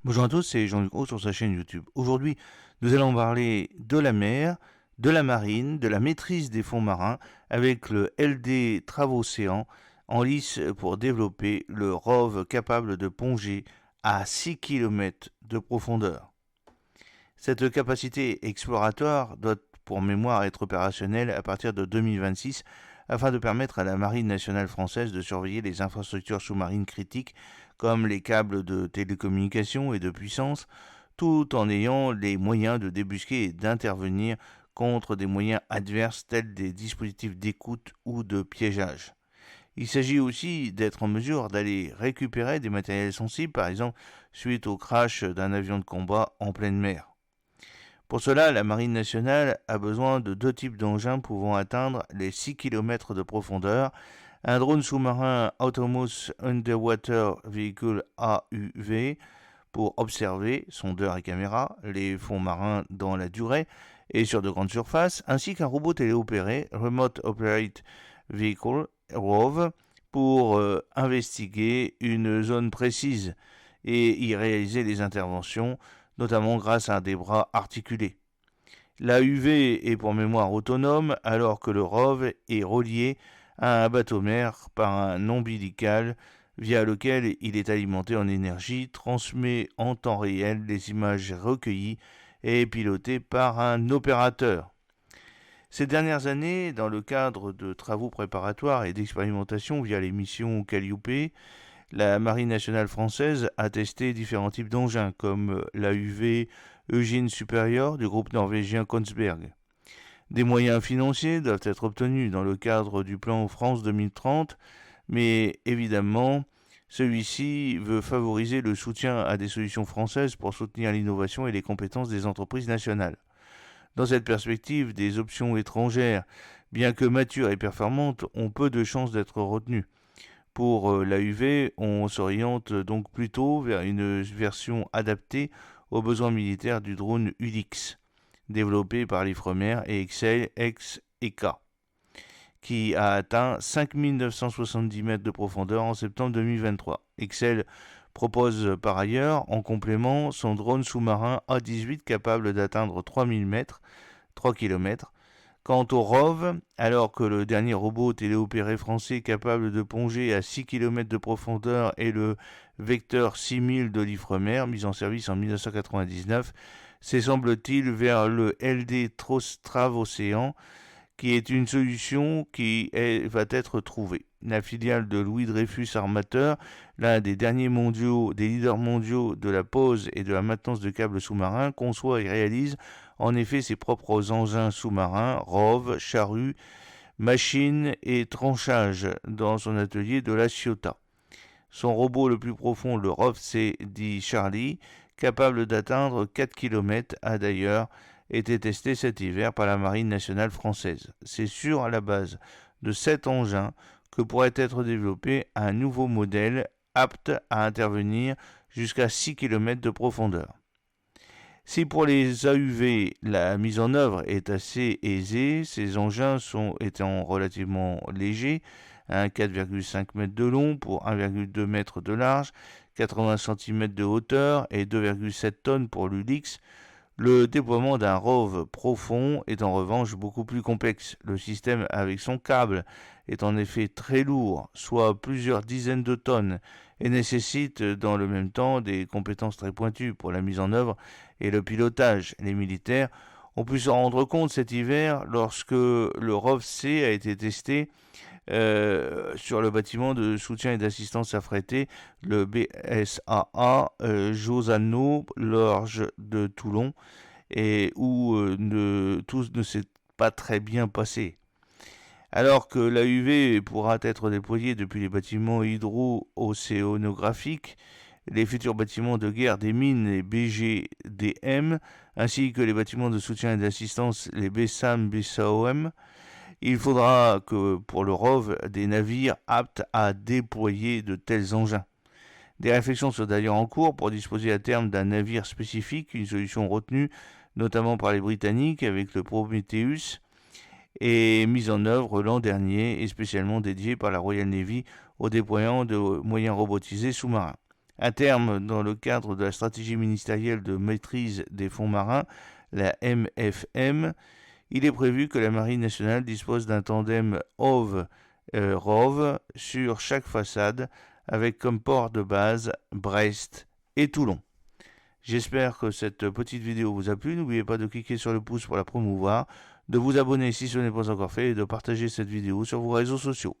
Bonjour à tous, c'est Jean-Luc Roux sur sa chaîne YouTube. Aujourd'hui, nous allons parler de la mer, de la marine, de la maîtrise des fonds marins avec le LD Travaux-Océan en lice pour développer le ROV capable de plonger à 6 km de profondeur. Cette capacité exploratoire doit pour mémoire être opérationnelle à partir de 2026 afin de permettre à la Marine nationale française de surveiller les infrastructures sous-marines critiques comme les câbles de télécommunication et de puissance, tout en ayant les moyens de débusquer et d'intervenir contre des moyens adverses tels des dispositifs d'écoute ou de piégeage. Il s'agit aussi d'être en mesure d'aller récupérer des matériels sensibles, par exemple suite au crash d'un avion de combat en pleine mer. Pour cela, la Marine nationale a besoin de deux types d'engins pouvant atteindre les 6 km de profondeur. Un drone sous-marin Autonomous Underwater Vehicle AUV pour observer, sondeur et caméra, les fonds marins dans la durée et sur de grandes surfaces, ainsi qu'un robot téléopéré Remote Operate Vehicle ROV pour investiguer une zone précise et y réaliser les interventions, notamment grâce à des bras articulés. La UV est pour mémoire autonome, alors que le ROV est relié à un bateau-mère par un ombilical via lequel il est alimenté en énergie, transmet en temps réel les images recueillies et est piloté par un opérateur. Ces dernières années, dans le cadre de travaux préparatoires et d'expérimentation via les missions Calliope, la Marine nationale française a testé différents types d'engins, comme l'AUV Eugene Superior du groupe norvégien Kongsberg. Des moyens financiers doivent être obtenus dans le cadre du plan France 2030, mais évidemment, celui-ci veut favoriser le soutien à des solutions françaises pour soutenir l'innovation et les compétences des entreprises nationales. Dans cette perspective, des options étrangères, bien que matures et performantes, ont peu de chances d'être retenues. Pour l'AUV, on s'oriente donc plutôt vers une version adaptée aux besoins militaires du drone ULIX, développé par l'Ifremer et Excel ex-ECA, qui a atteint 5970 mètres de profondeur en septembre 2023. Excel propose par ailleurs, en complément, son drone sous-marin A18 capable d'atteindre 3000 mètres, 3 km. Quant au ROV, alors que le dernier robot téléopéré français capable de plonger à 6 km de profondeur est le Vecteur 6000 de l'Ifremer, mis en service en 1999, c'est semble-t-il vers le LD Travaux-Océan qui est une solution va être trouvée. La filiale de Louis Dreyfus Armateur, l'un des derniers mondiaux, des leaders mondiaux de la pose et de la maintenance de câbles sous-marins, conçoit et réalise en effet ses propres engins sous-marins, ROV, charrues, machines et tranchages dans son atelier de La Ciotat. Son robot le plus profond, le ROV-C, dit Charlie, capable d'atteindre 4 km, a d'ailleurs été testé cet hiver par la Marine nationale française. C'est sur la base de cet engin que pourrait être développé un nouveau modèle apte à intervenir jusqu'à 6 km de profondeur. Si pour les AUV, la mise en œuvre est assez aisée, ces engins étant relativement légers, 4,5 m de long pour 1,2 m de large, 80 cm de hauteur et 2,7 tonnes pour l'ULIX, le déploiement d'un ROV profond est en revanche beaucoup plus complexe. Le système avec son câble est en effet très lourd, soit plusieurs dizaines de tonnes, et nécessite dans le même temps des compétences très pointues pour la mise en œuvre et le pilotage. Les militaires ont pu s'en rendre compte cet hiver lorsque le ROV-C a été testé sur le bâtiment de soutien et d'assistance affrété, le BSAA Josano, l'Orge de Toulon, et où tout ne s'est pas très bien passé. Alors que l'AUV pourra être déployé depuis les bâtiments hydro-océanographiques, les futurs bâtiments de guerre des mines, les BGDM, ainsi que les bâtiments de soutien et d'assistance, les BSAM-BSAOM, il faudra que pour le ROV, des navires aptes à déployer de tels engins. Des réflexions sont d'ailleurs en cours pour disposer à terme d'un navire spécifique, une solution retenue notamment par les Britanniques avec le Prometheus et mise en œuvre l'an dernier et spécialement dédiée par la Royal Navy au déploiement de moyens robotisés sous-marins. À terme, dans le cadre de la stratégie ministérielle de maîtrise des fonds marins, la MFM, il est prévu que la Marine nationale dispose d'un tandem HOV-ROV sur chaque façade, avec comme port de base Brest et Toulon. J'espère que cette petite vidéo vous a plu. N'oubliez pas de cliquer sur le pouce pour la promouvoir, de vous abonner si ce n'est pas encore fait et de partager cette vidéo sur vos réseaux sociaux.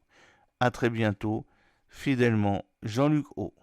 A très bientôt, fidèlement Jean-Luc O.